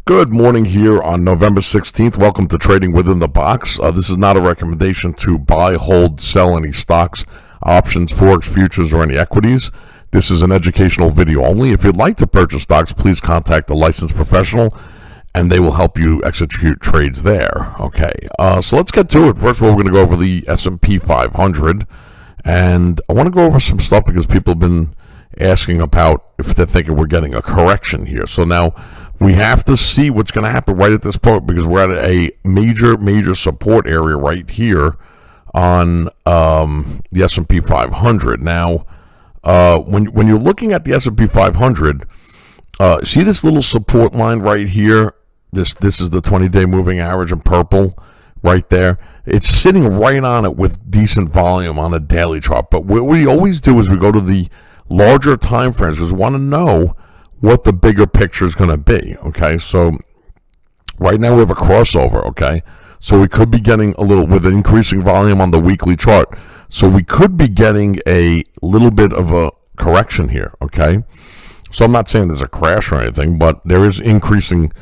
Good morning here on November 16th. Welcome to Trading Within the Box. This is not a recommendation to buy, hold, sell any stocks, options, forex, futures, or any equities. This is an educational video only. If you'd like to purchase stocks, please contact a licensed professional and they will help you execute trades there. Okay, so let's get to it. First of all, we're going to go over the S&P 500. And I want to go over some stuff because people have been asking about if they're thinking we're getting a correction here. So now we have to see what's going to happen right at this point because we're at a major support area right here on the S&P 500. Now, when you're looking at the S&P 500, see this little support line right here? This is the 20-day moving average in purple right there. It's sitting right on it with decent volume on a daily chart. But what we always do is we go to the larger time frames because we want to know what the bigger picture is going to be. Okay, so right now we have a crossover. Okay, so we could be getting a little with increasing volume on the weekly chart. So we could be getting a little bit of a correction here. Okay, so I'm not saying there's a crash or anything, but there is increasing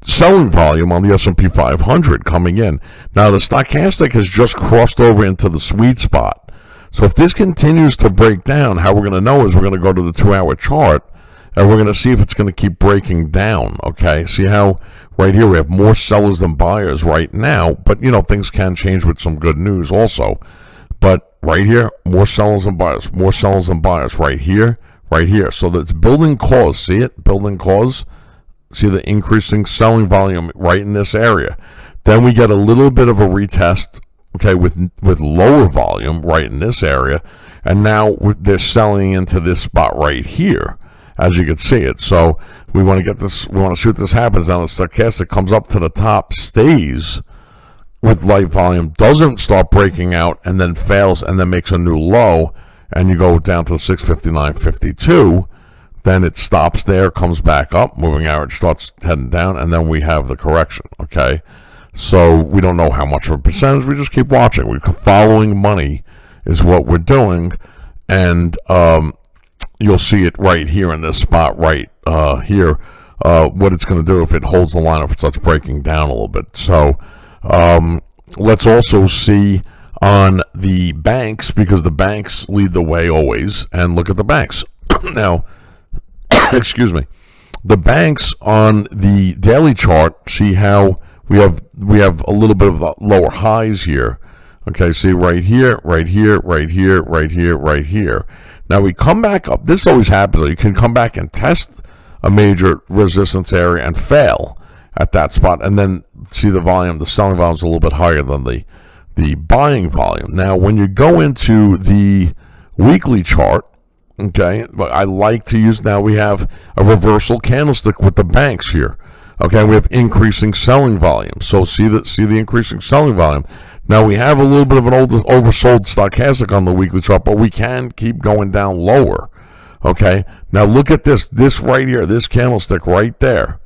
selling volume on the S&P 500 coming in. Now the stochastic has just crossed over into the sweet spot. So if this continues to break down, how we're going to know is we're going to go to the 2-hour chart and we're going to see if it's going to keep breaking down. Okay, see how right here we have more sellers than buyers right now, but you know things can change with some good news also. But right here, more sellers than buyers, more sellers than buyers right here, right here. So that's building cause. See it? Building cause. See the increasing selling volume right in this area. Then we get a little bit of a retest, okay, with lower volume right in this area, and now they're selling into this spot right here, as you can see it. So we want to get this. We want to see what this happens. Now the stochastic comes up to the top, stays with light volume, doesn't start breaking out, and then fails, and then makes a new low, and you go down to 659.52. Then it stops there, comes back up, moving average starts heading down, and then we have the correction. Okay, so we don't know how much of a percentage. We just keep watching. We're following money is what we're doing, and you'll see it right here in this spot right here. What it's going to do if it holds the line, if it starts breaking down a little bit. So let's also see on the banks, because the banks lead the way always, and look at the banks now. Excuse me. The banks on the daily chart, see how we have a little bit of lower highs here. Okay, see right here, right here, right here, right here, right here. Now we come back up. This always happens. You can come back and test a major resistance area and fail at that spot, and then see the volume. The selling volume is a little bit higher than the buying volume. Now when you go into the weekly chart, okay, but I like to use, now we have a reversal candlestick with the banks here. Okay, we have increasing selling volume. So see the increasing selling volume. Now we have a little bit of an oversold stochastic on the weekly chart, but we can keep going down lower. Okay, now look at this right here, this candlestick right there.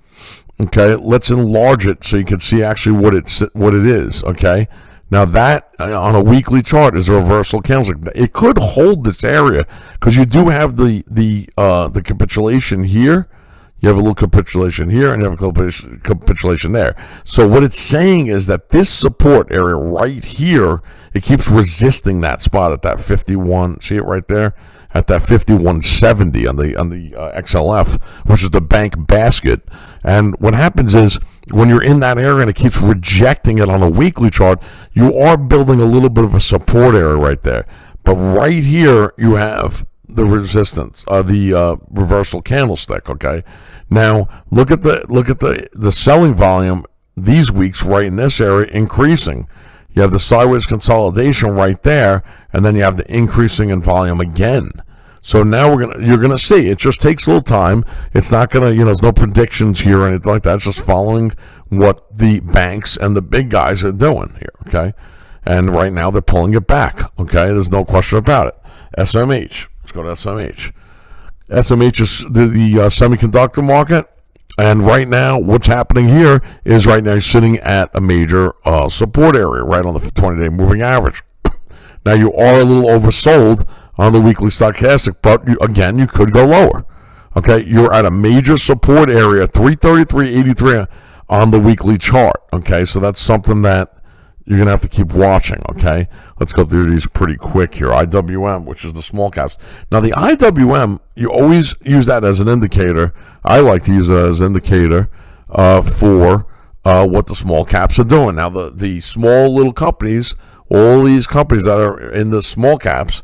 Okay, let's enlarge it so you can see actually what it is. Okay. Now that on a weekly chart is a reversal candlestick. It could hold this area because you do have the capitulation here. You have a little capitulation here, and you have a capitulation there. So what it's saying is that this support area right here, it keeps resisting that spot at that 51. See it right there at that 5170 on the XLF, which is the bank basket. And what happens is when you're in that area and it keeps rejecting it on a weekly chart, you are building a little bit of a support area right there. But right here you have the resistance, the reversal candlestick. Okay, now look at the selling volume these weeks right in this area increasing. You have the sideways consolidation right there, and then you have the increasing in volume again. So now you're gonna see. It just takes a little time. It's not gonna, there's no predictions here or anything like that. It's just following what the banks and the big guys are doing here. Okay, and right now they're pulling it back. Okay, there's no question about it. SMH. Let's go to SMH. SMH is the semiconductor market. And right now, what's happening here is right now you're sitting at a major support area, right on the 20-day moving average. Now, you are a little oversold on the weekly stochastic, but you could go lower. Okay, you're at a major support area, 333.83 on the weekly chart. Okay, so that's something that you're going to have to keep watching. Okay, let's go through these pretty quick here. IWM, which is the small caps. Now, the IWM, you always use that as an indicator. I like to use it as an indicator for what the small caps are doing. Now, the small little companies, all these companies that are in the small caps,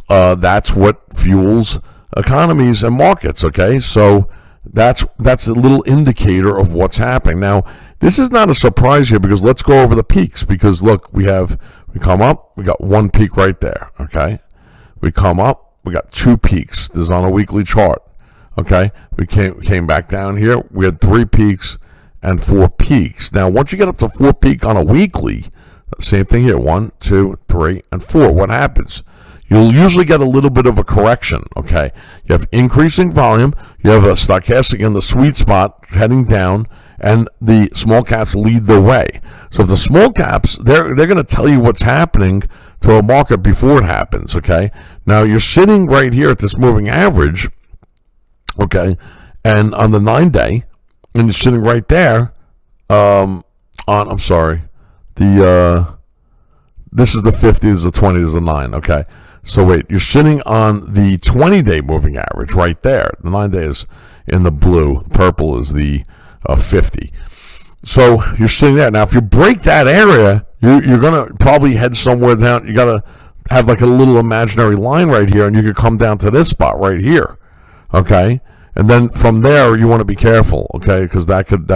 that's what fuels economies and markets. Okay, so that's a little indicator of what's happening. Now, this is not a surprise here, because let's go over the peaks. Because look, we come up, we got one peak right there. Okay, we come up, we got two peaks. This is on a weekly chart. Okay, we came back down here. We had 3 peaks and 4 peaks. Now, once you get up to 4 peak on a weekly, same thing here. 1, 2, 3, and 4. What happens? You'll usually get a little bit of a correction. Okay, you have increasing volume. You have a stochastic in the sweet spot heading down, and the small caps lead the way. So if the small caps, they're going to tell you what's happening to a market before it happens. Okay, now you're sitting right here at this moving average. Okay, and on the 9-day, and you're sitting right there. I'm sorry, this is the 50, this is the 20, this is the 9. Okay, so wait, you're sitting on the 20-day moving average right there. The 9-day is in the blue, purple is the 50. So you're sitting there. Now, if you break that area, you're going to probably head somewhere down. You got to have like a little imaginary line right here, and you could come down to this spot right here. Okay, and then from there you want to be careful. Okay, because that could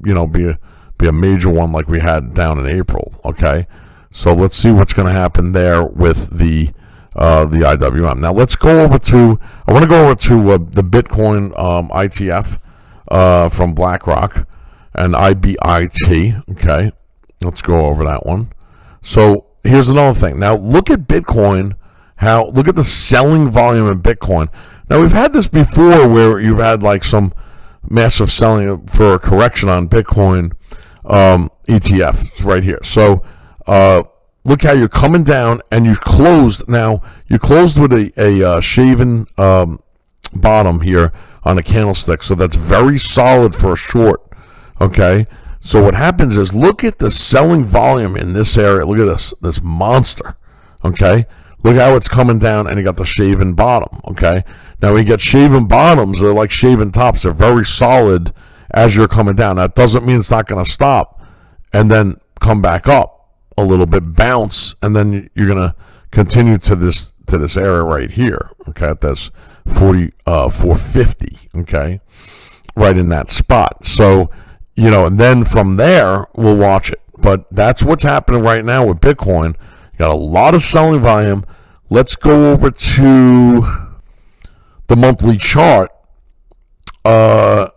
be a major one like we had down in April. Okay, so let's see what's going to happen there with the IWM. Now let's go over to. I want to go over to the Bitcoin ITF from BlackRock and IBIT. Okay, let's go over that one. So here's another thing. Now look at Bitcoin. Look at the selling volume in Bitcoin. Now, we've had this before where you've had like some massive selling for a correction on Bitcoin ETF right here. So look how you're coming down, and you closed. Now, you closed with a shaven bottom here on a candlestick. So that's very solid for a short. Okay. So what happens is, look at the selling volume in this area. Look at this monster. Okay. Look how it's coming down, and you got the shaven bottom. Okay. Now, when you get shaven bottoms, they're like shaven tops. They're very solid as you're coming down. That doesn't mean it's not going to stop and then come back up a little bit, bounce, and then you're going to continue to this area right here. Okay, at this 450. Okay, right in that spot. So, and then from there we'll watch it. But that's what's happening right now with Bitcoin. You got a lot of selling volume. Let's go over to the monthly chart right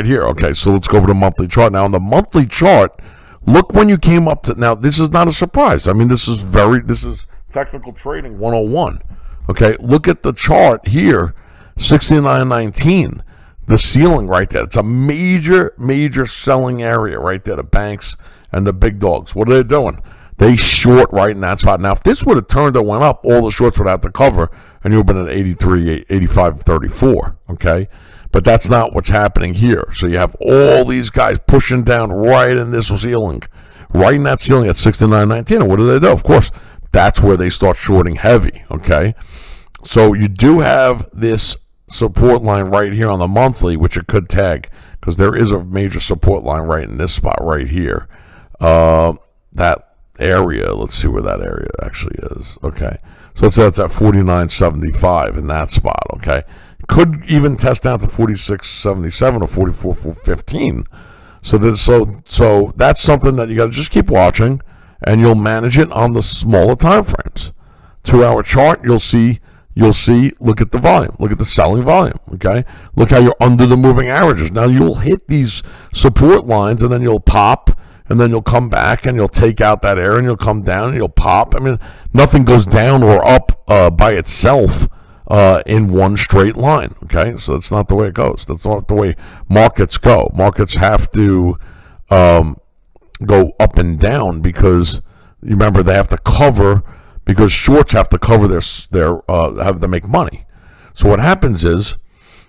here. Okay, so let's go over to the monthly chart. Now, on the monthly chart, look when you came up to, now this is not a surprise. I mean, this is technical trading 101. Okay, look at the chart here, 69.19, the ceiling right there. It's a major selling area right there, the banks and the big dogs. What are they doing? They short right in that spot. Now, if this would have turned and went up, all the shorts would have to cover, and you would have been at 83, 85, 34, okay? But that's not what's happening here. So you have all these guys pushing down right in this ceiling, right in that ceiling at 69.19. And what do? Of course, that's where they start shorting heavy, okay? So you do have this support line right here on the monthly, which it could tag, because there is a major support line right in this spot right here. That area, let's see where that area actually is. Okay, so it's at 49.75 in that spot. Okay, could even test down to 46.77 or 44.15. So that's something that you got to just keep watching, and you'll manage it on the smaller time frames. 2-hour chart, you'll see. Look at the volume. Look at the selling volume. Okay, look how you're under the moving averages. Now you'll hit these support lines, and then you'll pop. And then you'll come back and you'll take out that area, and you'll come down and you'll pop. I mean, nothing goes down or up by itself in one straight line. Okay, so that's not the way it goes. That's not the way markets go. Markets have to go up and down, because you remember they have to cover, because shorts have to cover their have to make money. So what happens is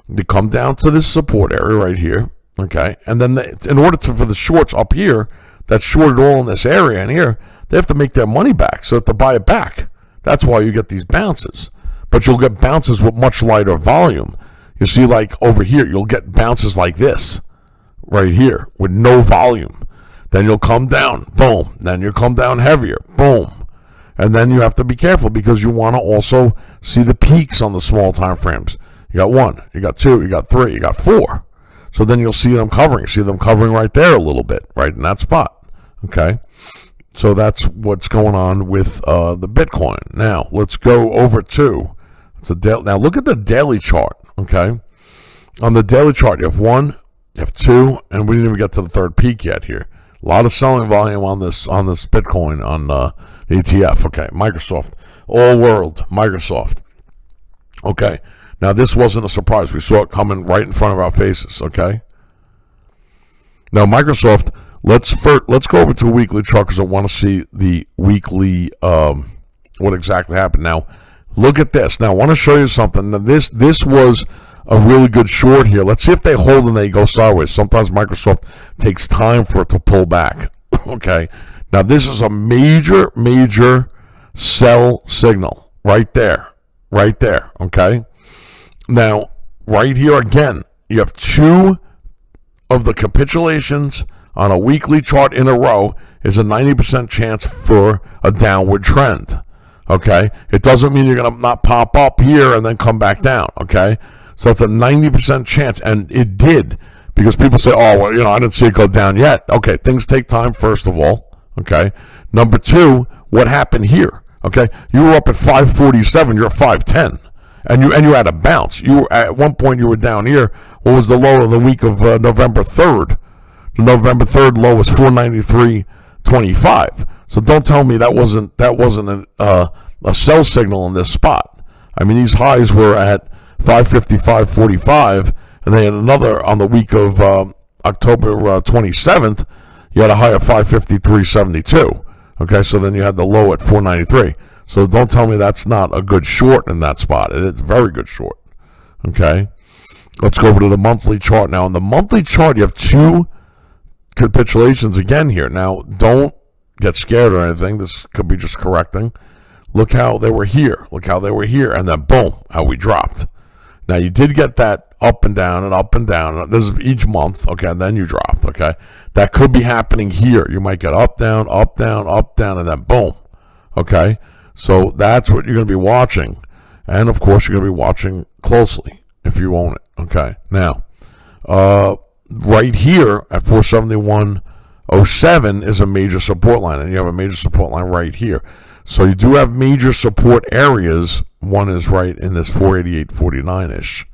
you come down to this support area right here, okay, and then in order for the shorts up here that shorted all in this area and here, they have to make their money back, so they have to buy it back. That's why you get these bounces. But you'll get bounces with much lighter volume. You see, like over here, you'll get bounces like this right here with no volume. Then you'll come down, boom. Then you'll come down heavier, boom. And then you have to be careful because you want to also see the peaks on the small time frames. You got 1, you got 2, you got 3, you got 4. So then you'll see them covering. See them covering right there a little bit, right in that spot. Okay? So that's what's going on with the Bitcoin. Now, let's go over to now look at the daily chart, okay? On the daily chart, you have 1, you have 2, and we didn't even get to the third peak yet here. A lot of selling volume on this Bitcoin on the ETF, okay? Microsoft, all world, Microsoft. Okay, now this wasn't a surprise. We saw it coming right in front of our faces, okay? Now, Microsoft, let's go over to a weekly chart because I want to see the weekly, what exactly happened. Now, look at this. Now, I want to show you something. Now, this was a really good short here. Let's see if they hold and they go sideways. Sometimes Microsoft takes time for it to pull back. Okay. Now, this is a major, major sell signal right there. Right there. Okay. Now, right here again, you have 2 of the capitulations on a weekly chart in a row is a 90% chance for a downward trend. Okay, it doesn't mean you're going to not pop up here and then come back down. Okay, so it's a 90% chance, and it did, because people say, oh, well, I didn't see it go down yet. Okay, things take time, first of all. Okay, number 2, what happened here? Okay, you were up at 547, you're at 510, and you had a bounce. You were, at one point you were down here. What was the low of the week of November 3rd? The November 3rd low was 493.25. So don't tell me that wasn't a sell signal in this spot. I mean, these highs were at 555.45, and they had another on the week of October 27th. You had a high of 553.72. Okay, so then you had the low at 493. So don't tell me that's not a good short in that spot. It's a very good short. Okay, let's go over to the monthly chart now. On the monthly chart, you have 2 capitulations again here. Now, don't get scared or anything. This could be just correcting. Look how they were here. Look how they were here. And then, boom, how we dropped. Now, you did get that up and down and up and down. This is each month, okay, and then you dropped, okay? That could be happening here. You might get up, down, up, down, up, down, and then boom, okay? So that's what you're going to be watching. And, of course, you're going to be watching closely if you own it, okay? Now, right here at 471.07 is a major support line, and you have a major support line right here. So you do have major support areas. One is right in this 488.49-ish.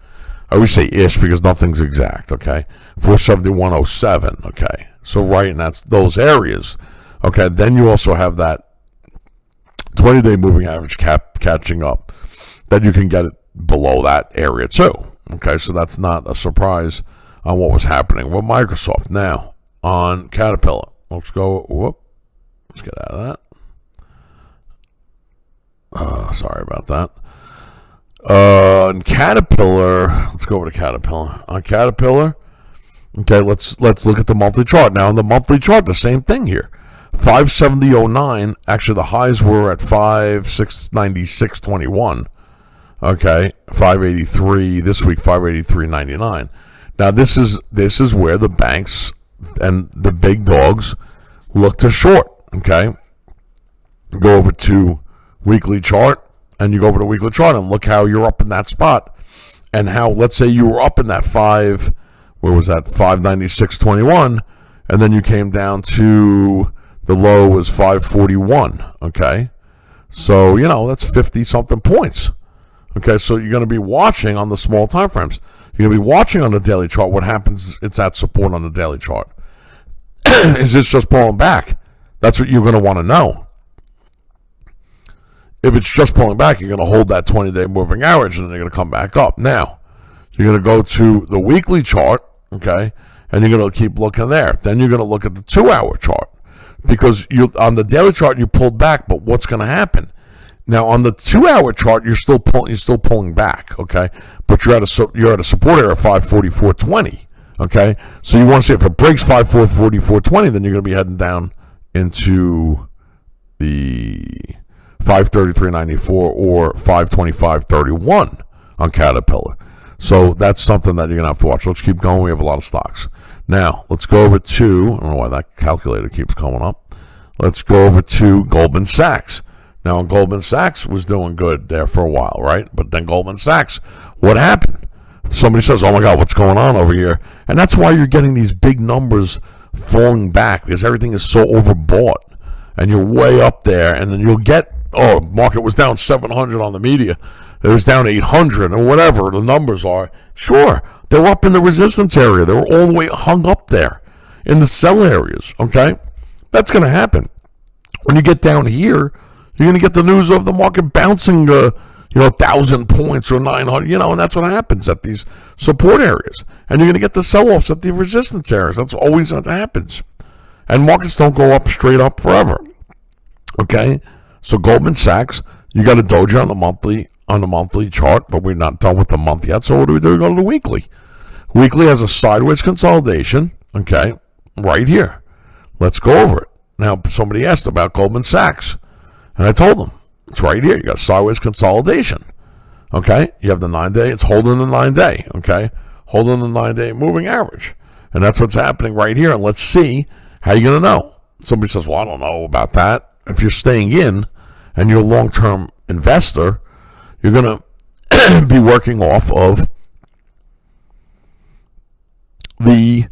I always say ish because nothing's exact, okay? 471.07, okay? So right, and that's those areas. Okay, then you also have that 20-day moving average catching up. Then you can get it below that area too. Okay, so that's not a surprise on what was happening with Microsoft. Now, on Caterpillar, let's go, let's get out of that. Sorry about that. On Caterpillar, let's go over to Caterpillar. On Caterpillar, okay, let's look at the monthly chart. Now, on the monthly chart, the same thing here. 570.09, actually the highs were at 596.21. Okay, 583 this week, 583.99. Now, this is where the banks and the big dogs look to short, okay? Go over to weekly chart, and you go over to weekly chart and look how you're up in that spot, and how, let's say you were up in that 596.21, and then you came down to the low was 541, okay? So, that's 50-something points. Okay, so you're going to be watching on the small time frames. You're going to be watching on the daily chart what happens. It's at support on the daily chart. Is this just pulling back? That's what you're going to want to know. If it's just pulling back, you're going to hold that 20-day moving average, and then you're going to come back up. Now, you're going to go to the weekly chart, okay, and you're going to keep looking there. Then you're going to look at the 2-hour chart, because on the daily chart, you pulled back, but what's going to happen? Now on the 2-hour chart, you're still pulling back, okay? But you're at a support area of 544.20, okay? So you want to see if it breaks 544.20, then you're going to be heading down into the 533.94 or 525.31 on Caterpillar. So that's something that you're going to have to watch. Let's keep going. We have a lot of stocks. Now, let's go over to, I don't know why that calculator keeps coming up. Let's go over to Goldman Sachs. Now, Goldman Sachs was doing good there for a while, right? But then Goldman Sachs, what happened? Somebody says, oh my God, what's going on over here? And that's why you're getting these big numbers falling back, because everything is so overbought. And you're way up there, and then you'll get, oh, market was down 700 on the media. It was down 800 or whatever the numbers are. Sure, they were up in the resistance area. They were all the way hung up there in the sell areas, okay? That's going to happen. When you get down here, you're going to get the news of the market bouncing, 1,000 points or 900, and that's what happens at these support areas. And you're going to get the sell-offs at the resistance areas. That's always what happens. And markets don't go up straight up forever, okay? So Goldman Sachs, you got a doji on the monthly chart, but we're not done with the month yet. So what do? We go to the weekly. Weekly has a sideways consolidation, okay, right here. Let's go over it. Now, somebody asked about Goldman Sachs, and I told them, it's right here. You got sideways consolidation, okay? You have the 9-day. It's holding the 9-day, okay? Holding the 9-day moving average. And that's what's happening right here. And let's see how you're going to know. Somebody says, well, I don't know about that. If you're staying in and you're a long-term investor, you're going to be working off of the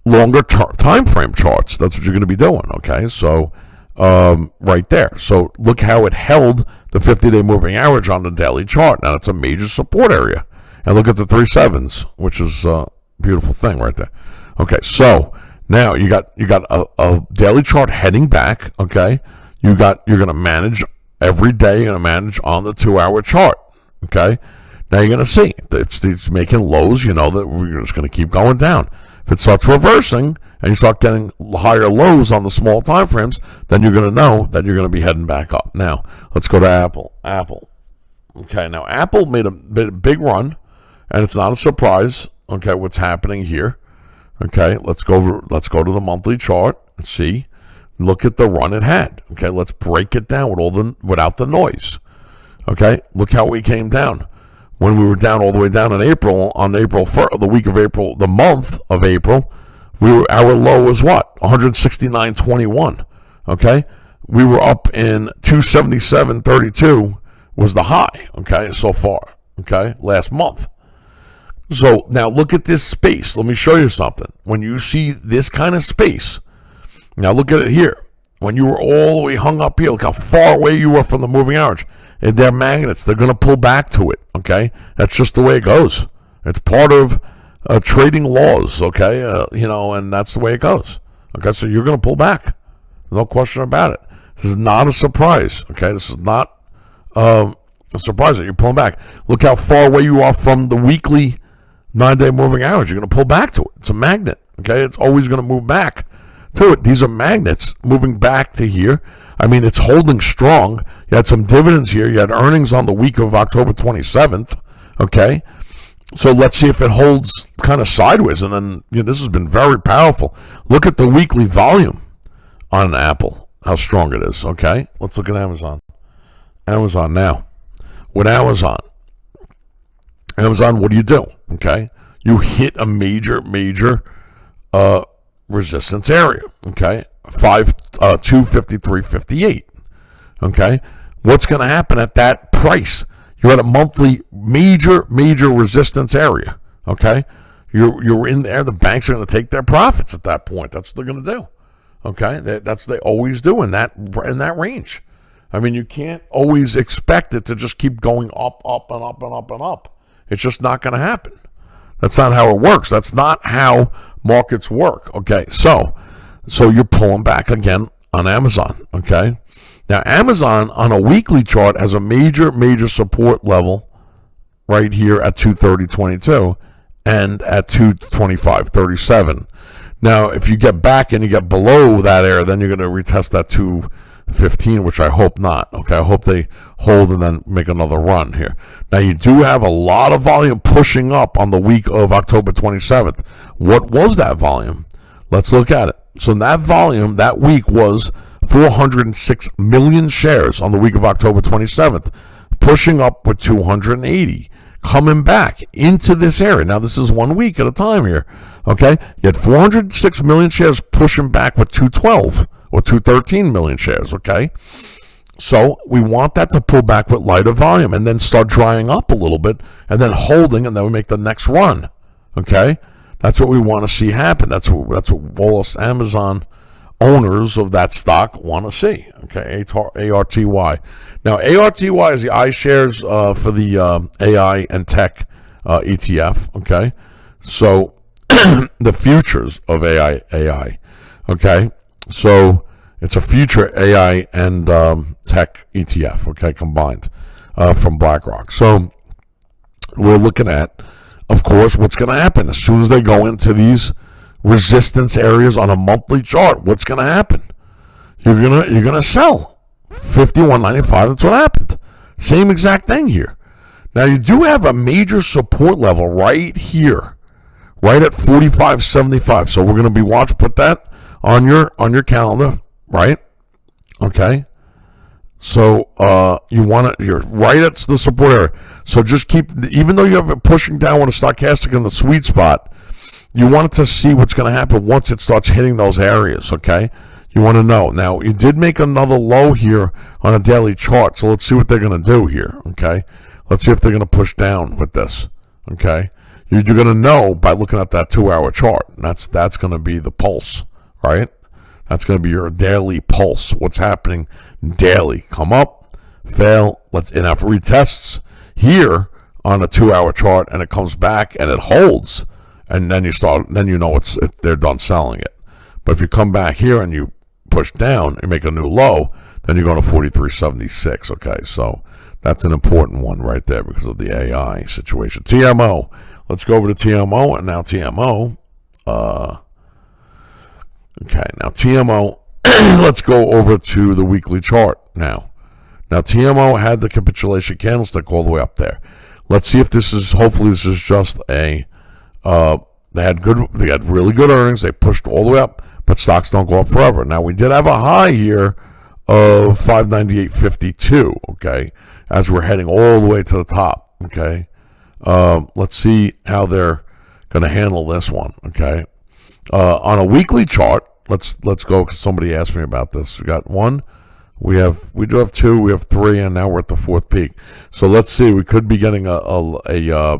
longer time frame charts. That's what you're going to be doing, okay? So right there. So look how it held the 50-day moving average on the daily chart. Now, it's a major support area. And look at the 3 7s, which is a beautiful thing right there. Okay, so now you got a daily chart heading back, okay? You're going to manage every day. You're going to manage on the 2-hour chart, okay? Now you're going to see it's making lows. You know that we're just going to keep going down. If it starts reversing and you start getting higher lows on the small time frames, then you're going to know that you're going to be heading back up. Now let's go to Apple. Okay, now Apple made a big run, and it's not a surprise. Okay, what's happening here? Okay, let's go to the monthly chart and see. Look at the run it had. Okay, let's break it down without the noise. Okay, look how we came down. When we were down all the way down in April, on April 1st, the week of April, the month of April, our low was what? 169.21. Okay, we were up in 277.32 was the high. Okay, so far. Okay, last month. So now look at this space. Let me show you something. When you see this kind of space, now look at it here. When you were all the way hung up here, look how far away you were from the moving average. And they're magnets. They're going to pull back to it, okay? That's just the way it goes. It's part of trading laws, okay? And that's the way it goes. Okay, so you're going to pull back. No question about it. This is not a surprise, okay? This is not a surprise that you're pulling back. Look how far away you are from the weekly 9-day moving average. You're going to pull back to it. It's a magnet, okay? It's always going to move back to it. These are magnets moving back to here. I mean, it's holding strong. You had some dividends here. You had earnings on the week of October 27th, okay? So let's see if it holds kind of sideways. And then, this has been very powerful. Look at the weekly volume on Apple, how strong it is, okay? Let's look at Amazon. Amazon now. With Amazon, what do? Okay? You hit a major resistance area, okay? 253.58, okay? What's going to happen at that price? You're at a monthly major resistance area, okay? You're in there. The banks are going to take their profits at that point. That's what they're going to do, okay? That's what they always do in that range. I mean, you can't always expect it to just keep going up and up and up and up. It's just not going to happen. That's not how it works. That's not how markets work, okay? So you're pulling back again on Amazon, okay? Now, Amazon on a weekly chart has a major support level right here at 230.22 and at 225.37. Now, if you get back and you get below that area, then you're going to retest that 250 15, which I hope not. Okay, I hope they hold and then make another run here. Now, you do have a lot of volume pushing up on the week of October 27th. What was that volume? Let's look at it. So that volume that week was 406 million shares on the week of October 27th, pushing up with 280, coming back into this area. Now, this is 1 week at a time here. Okay, you had 406 million shares pushing back with 212 or 213 million shares. Okay, so we want that to pull back with lighter volume and then start drying up a little bit and then holding, and then we make the next run. Okay, that's what we want to see happen. That's what all us Amazon owners of that stock want to see. Okay, ARTY. Now, ARTY is the iShares for the AI and tech ETF. Okay, so the futures of AI. Okay, so it's a future AI and tech ETF. Okay, combined from BlackRock. So we're looking at, of course, what's going to happen as soon as they go into these resistance areas on a monthly chart. What's going to happen? You're gonna sell 51.95. That's what happened. Same exact thing here. Now, you do have a major support level right here, right at 45.75. So we're going to be put that on your calendar, right? Okay. So you're right at the support area. So just keep, even though you have it pushing down with a stochastic in the sweet spot, you want to see what's going to happen once it starts hitting those areas. Okay. You want to know. Now, you did make another low here on a daily chart. So let's see what they're going to do here. Okay. Let's see if they're going to push down with this. Okay. You're going to know by looking at that 2-hour chart. That's going to be the pulse, right? That's going to be your daily pulse. What's happening daily? Come up, fail. Let's in after retests here on a 2-hour chart, and it comes back and it holds, and then you know they're done selling it. But if you come back here and you push down and make a new low, then you're going to 43.76. Okay, so that's an important one right there because of the AI situation. TMO. Let's go over to TMO, and now TMO. Okay, now TMO. Let's go over to the weekly chart now. Now, TMO had the capitulation candlestick all the way up there. Let's see if this is, hopefully this is just a, they had really good earnings. They pushed all the way up, but stocks don't go up forever. Now, we did have a high here of 598.52, okay, as we're heading all the way to the top, okay. Let's see how they're going to handle this one, okay. On a weekly chart, let's go, because somebody asked me about this. We got one. We do have two, we have three, and now we're at the fourth peak. So let's see. We could be getting a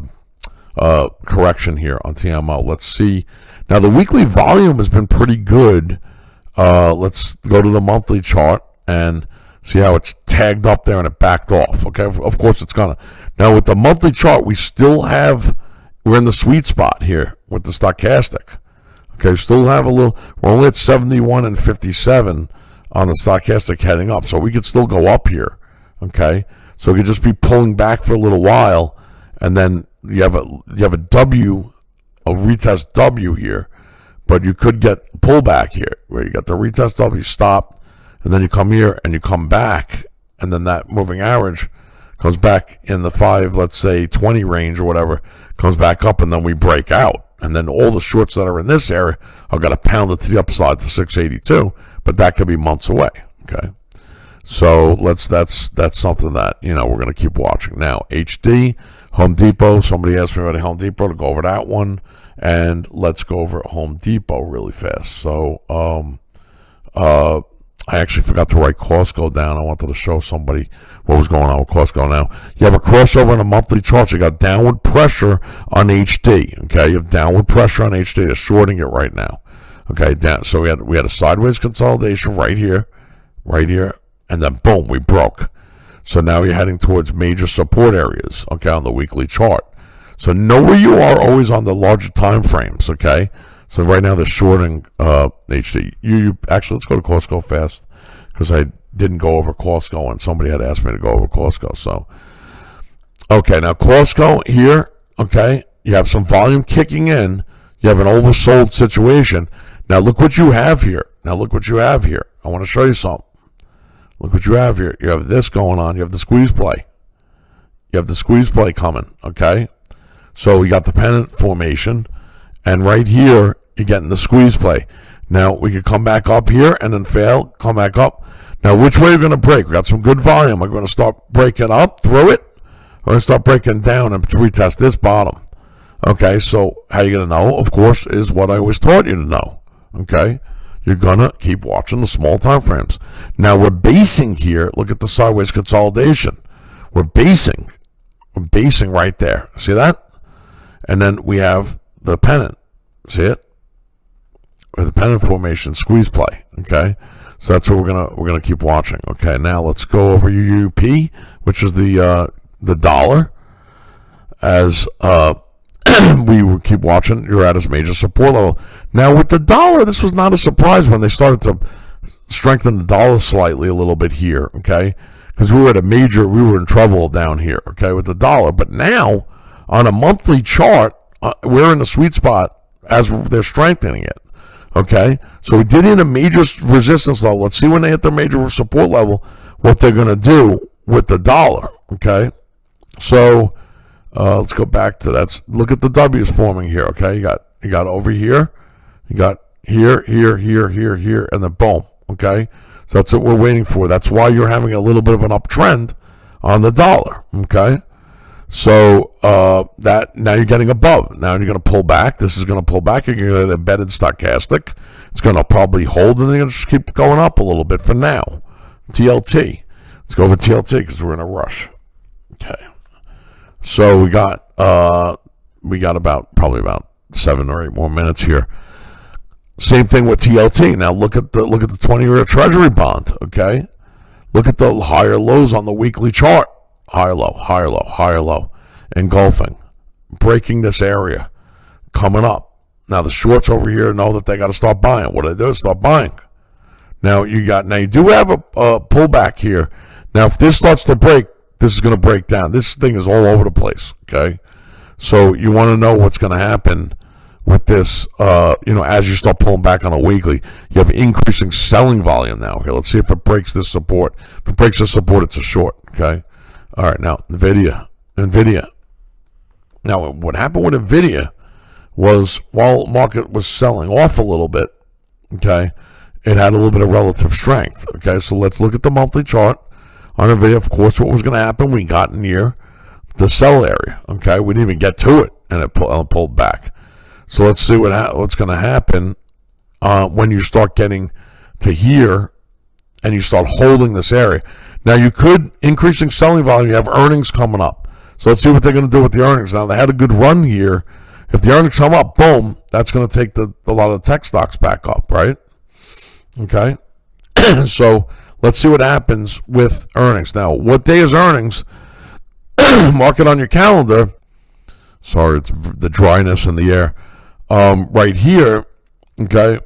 correction here on TMO. Let's see. Now the weekly volume has been pretty good. Let's go to the monthly chart and see how it's tagged up there and it backed off. Okay, of course it's gonna. Now with the monthly chart, we're in the sweet spot here with the stochastic. Okay, still have a little. We're only at 71 and 57. On the stochastic heading up, so we could still go up here. Okay, so it could just be pulling back for a little while, and then you have a retest W here, but you could get pullback here where you got the retest W, stop, and then you come here and you come back, and then that moving average comes back in the 5, let's say 20 range or whatever, comes back up, and then we break out. And then all the shorts that are in this area are going to pound it to the upside to 682, but that could be months away. Okay, so that's something that we're going to keep watching. Now HD, Home Depot. Somebody asked me about Home Depot to go over that one, and let's go over Home Depot really fast. So I actually forgot to write Costco down. I wanted to show somebody what was going on with Costco. Now, you have a crossover in a monthly chart. So you got downward pressure on HD. Okay, you have downward pressure on HD. They're shorting it right now. Okay, so we had a sideways consolidation right here, and then boom, we broke. So now you're heading towards major support areas. Okay, on the weekly chart. So know where you are always on the larger time frames. Okay. So right now they're shorting HD. You actually, let's go to Costco fast because I didn't go over Costco and somebody had asked me to go over Costco. So, okay, now Costco here, okay, you have some volume kicking in. You have an oversold situation. Now look what you have here. I want to show you something. Look what you have here. You have this going on. You have the squeeze play. You have the squeeze play coming, okay? So we got the pennant formation, and right here, you're getting the squeeze play. Now, we could come back up here and then fail, come back up. Now, which way are we going to break? We got some good volume. We're going to start breaking up through it. We're going to start breaking down and retest this bottom. Okay, so how you going to know, of course, is what I always taught you to know. Okay, you're going to keep watching the small time frames. Now, we're basing here. Look at the sideways consolidation. We're basing right there. See that? And then we have the pennant. See it? Or the pennant formation squeeze play. Okay, so that's what we're gonna keep watching. Okay, now let's go over UUP, which is the dollar. As we will keep watching, you're at its major support level. Now with the dollar, this was not a surprise when they started to strengthen the dollar slightly a little bit here. Okay, because we were in trouble down here. Okay, with the dollar, but now on a monthly chart, we're in the sweet spot as they're strengthening it. Okay, so we did hit a major resistance level. Let's see when they hit their major support level, what they're going to do with the dollar. Okay, so let's go back to that. Look at the W's forming here. Okay, you got over here, you got here, and then boom. Okay, so that's what we're waiting for. That's why you're having a little bit of an uptrend on the dollar. Okay. So that now you're getting above. Now you're going to pull back. This is going to pull back. You're going to get embedded stochastic. It's going to probably hold, and they're going to just keep going up a little bit for now. TLT. Let's go over TLT because we're in a rush. Okay. So we got probably about 7 or 8 more minutes here. Same thing with TLT. Now look at the 20-year Treasury bond. Okay. Look at the higher lows on the weekly chart. Higher low, higher low, higher low, engulfing, breaking this area, coming up. Now the shorts over here know that they got to start buying. What do they do? Start buying. Now you do have a pullback here. Now if this starts to break, this is going to break down. This thing is all over the place. Okay, so you want to know what's going to happen with this. As you start pulling back on a weekly, you have increasing selling volume now. Here, let's see if it breaks this support. If it breaks this support, it's a short. Okay. All right, now, NVIDIA. Now, what happened with NVIDIA was while market was selling off a little bit, okay, it had a little bit of relative strength, okay? So let's look at the monthly chart on NVIDIA. Of course, what was going to happen, we got near the sell area, okay? We didn't even get to it, and it pulled back. So let's see what's going to happen when you start getting to here and you start holding this area. Now, you could, increasing selling volume, you have earnings coming up. So let's see what they're going to do with the earnings. Now, they had a good run here. If the earnings come up, boom, that's going to take a lot of the tech stocks back up, right? Okay. So let's see what happens with earnings. Now, what day is earnings? Mark it on your calendar. Sorry, it's the dryness in the air. Right here, okay,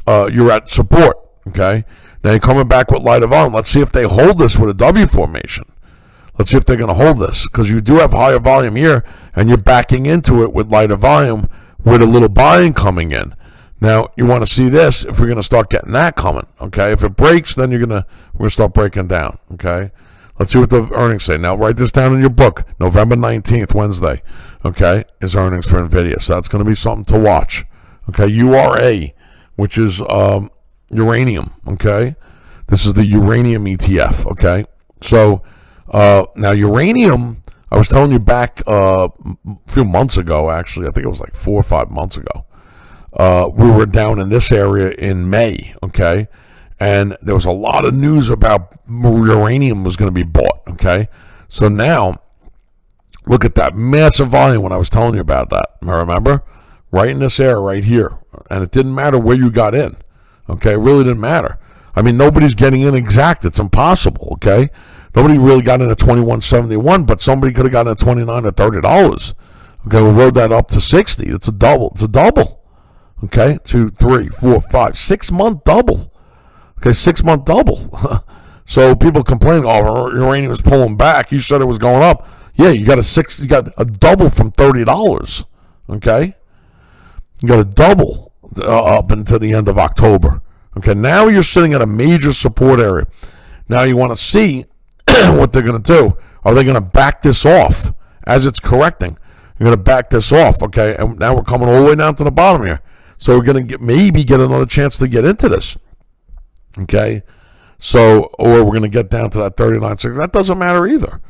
you're at support, okay? Now you're coming back with lighter volume. Let's see if they hold this with a W formation. Let's see if they're going to hold this, because you do have higher volume here, and you're backing into it with lighter volume with a little buying coming in. Now you want to see this if we're going to start getting that coming. Okay, if it breaks, then we're going to start breaking down. Okay, let's see what the earnings say. Now write this down in your book. November 19th, Wednesday. Okay, is earnings for NVIDIA. So that's going to be something to watch. Okay, URA, which is uranium. Okay, this is the uranium ETF. Okay, so now uranium, I was telling you back a few months ago, actually, I think it was like 4 or 5 months ago, we were down in this area in May. Okay, and there was a lot of news about uranium was going to be bought. Okay, so now look at that massive volume when I was telling you about that. I remember right in this area right here, and it didn't matter where you got in. Okay, it really didn't matter. I mean, nobody's getting in exact. It's impossible, okay? Nobody really got in at $21.71, but somebody could have gotten at $29 or $30. Okay, we rode that up to 60. It's a double. It's a double. Okay, 2, 3, 4, 5, 6 month double. Okay, 6 month double. So people complaining, oh, uranium is pulling back. You said it was going up. Yeah, you got a double from $30. Okay, you got a double up until the end of October. Okay, now you're sitting at a major support area. Now you want to see what they're going to do. Are they going to back this off as it's correcting? You're going to back this off, okay? And now we're coming all the way down to the bottom here. So we're going to maybe get another chance to get into this, okay? So, or we're going to get down to that 39.6. That doesn't matter either.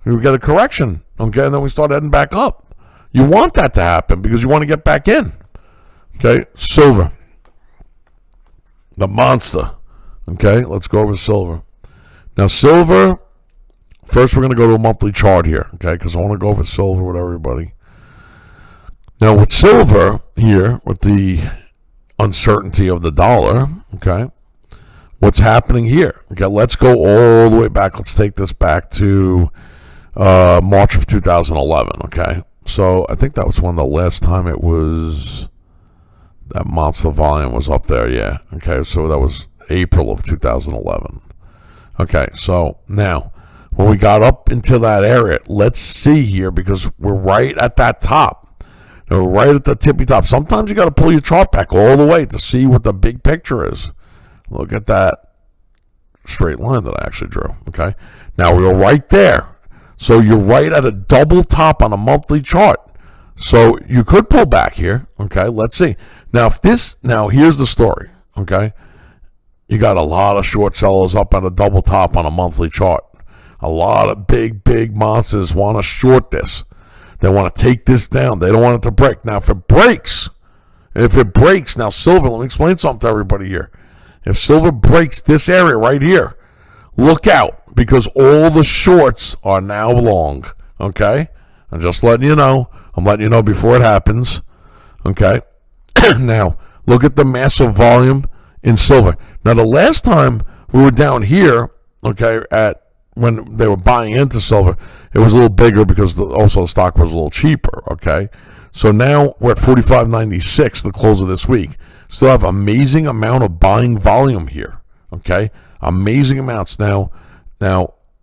We get a correction, okay? And then we start heading back up. You want that to happen because you want to get back in, okay? Silver, the monster, okay? Let's go over silver. Now, silver, first we're going to go to a monthly chart here, okay? Because I want to go over silver with everybody. Now, with silver here, with the uncertainty of the dollar, okay, what's happening here? Okay, let's go all the way back. Let's take this back to March of 2011, okay? So I think that was when the last time it was, that monster volume was up there, yeah. Okay, so that was April of 2011. Okay, so now, when we got up into that area, let's see here, because we're right at that top. Now, we're right at the tippy top. Sometimes you got to pull your chart back all the way to see what the big picture is. Look at that straight line that I actually drew, okay? Now, we're right there. So you're right at a double top on a monthly chart. So you could pull back here, okay? Let's see. Now, here's the story, okay? You got a lot of short sellers up on a double top on a monthly chart. A lot of big monsters want to short this. They want to take this down. They don't want it to break. Now, if it breaks, now silver, let me explain something to everybody here. If silver breaks this area right here, look out, because all the shorts are now long, okay? I'm just letting you know. I'm letting you know before it happens, okay? Now, look at the massive volume in silver. Now, the last time we were down here, okay, when they were buying into silver, it was a little bigger because also the stock was a little cheaper, okay? So now we're at 45.96, the close of this week. Still have amazing amount of buying volume here, okay? Amazing amounts. Now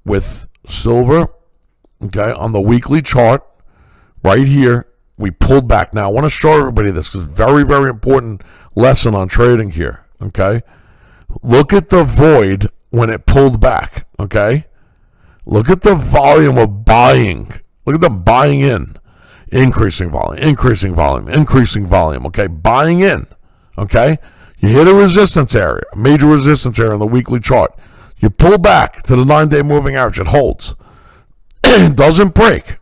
with silver, okay, on the weekly chart, right here, we pulled back. Now, I want to show everybody this because very, very important lesson on trading here, okay? Look at the void when it pulled back, okay? Look at the volume of buying. Look at them buying in. Increasing volume, okay? Buying in, okay? You hit a resistance area, a major resistance area on the weekly chart. You pull back to the 9-day moving average. It holds. It doesn't break.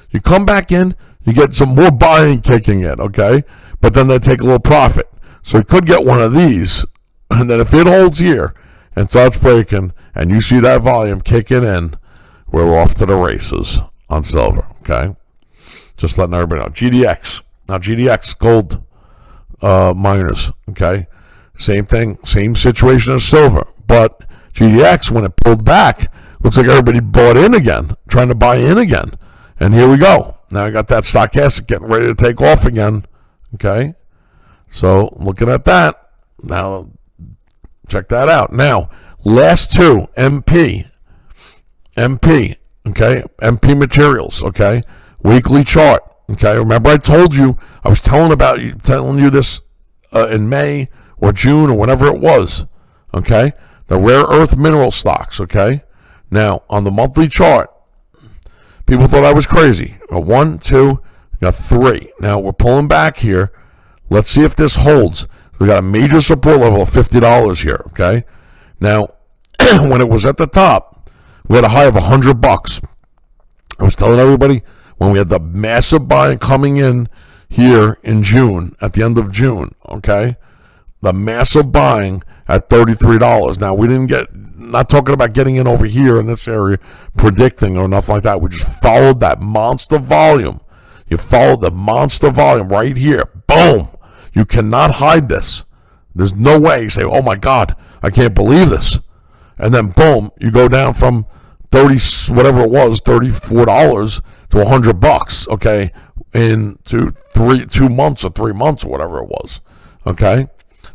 You come back in, you get some more buying kicking in, okay? But then they take a little profit. So you could get one of these, and then if it holds here and starts breaking, and you see that volume kicking in, we're off to the races on silver, okay? Just letting everybody know. GDX. Now, GDX, gold miners, okay? Same thing, same situation as silver. But GDX, when it pulled back, looks like everybody bought in again, trying to buy in again. And here we go. Now I got that stochastic getting ready to take off again, okay? So, looking at that. Now, check that out. Now, last two, MP, okay? MP materials, okay? Weekly chart, okay? Remember I told you, I was telling you this in May or June or whenever it was, okay? The rare earth mineral stocks, okay? Now, on the monthly chart, people thought I was crazy. 1, 2, got 3. Now, we're pulling back here. Let's see if this holds. We got a major support level of $50 here, okay? Now, when it was at the top, we had a high of $100. I was telling everybody, when we had the massive buying coming in here in June, at the end of June, okay? The massive buying at $33. Now, we didn't not talking about getting in over here in this area, predicting or nothing like that. We just followed that monster volume. You followed the monster volume right here. Boom. You cannot hide this. There's no way you say, oh my God, I can't believe this. And then boom, you go down from whatever it was, $34 to $100, okay, in 2 months or 3 months or whatever it was, okay?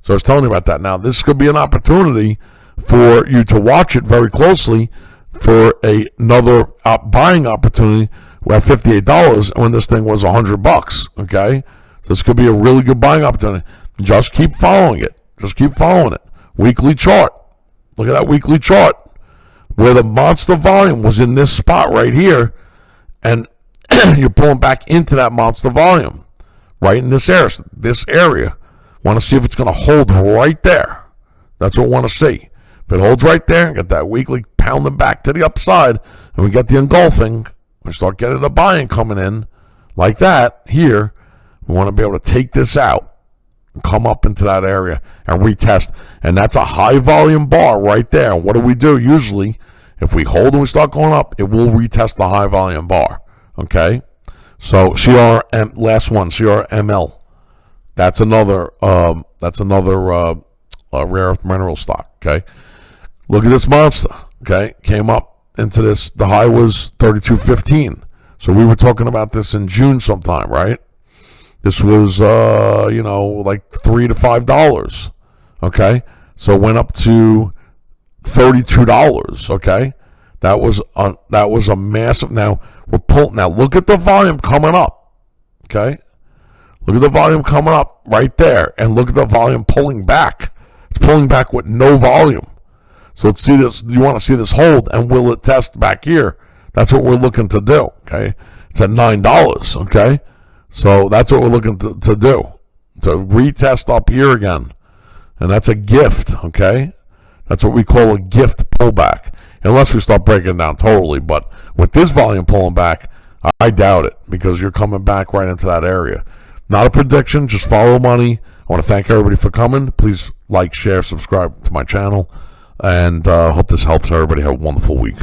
So I was telling you about that. Now, this could be an opportunity for you to watch it very closely for another buying opportunity at $58 when this thing was $100, okay? So this could be a really good buying opportunity. Just keep following it. Just keep following it. Weekly chart. Look at that weekly chart. where the monster volume was in this spot right here, and you're pulling back into that monster volume right in this area. Want to see if it's going to hold right there. That's what we want to see. If it holds right there, get that weekly pounding back to the upside, and we get the engulfing, we start getting the buying coming in like that here. We want to be able to take this out and come up into that area and retest. And that's a high volume bar right there. And what do we do? Usually, if we hold and we start going up, it will retest the high volume bar. Okay? So CRM, last one, CRML. That's another rare earth mineral stock. Okay? Look at this monster. Okay? Came up into this. The high was 32.15. So we were talking about this in June sometime, right? This was, like $3 to $5. Okay, so it went up to $32. Okay, that was a massive. Now we're pulling. Now look at the volume coming up. Okay, look at the volume coming up right there, and look at the volume pulling back. It's pulling back with no volume. So let's see this. You want to see this hold, and will it test back here? That's what we're looking to do. Okay, it's at $9. Okay. So that's what we're looking to do, to retest up here again. And that's a gift, okay? That's what we call a gift pullback, unless we start breaking down totally. But with this volume pulling back, I doubt it, because you're coming back right into that area. Not a prediction, just follow money. I want to thank everybody for coming. Please like, share, subscribe to my channel, and hope this helps everybody. Have a wonderful week.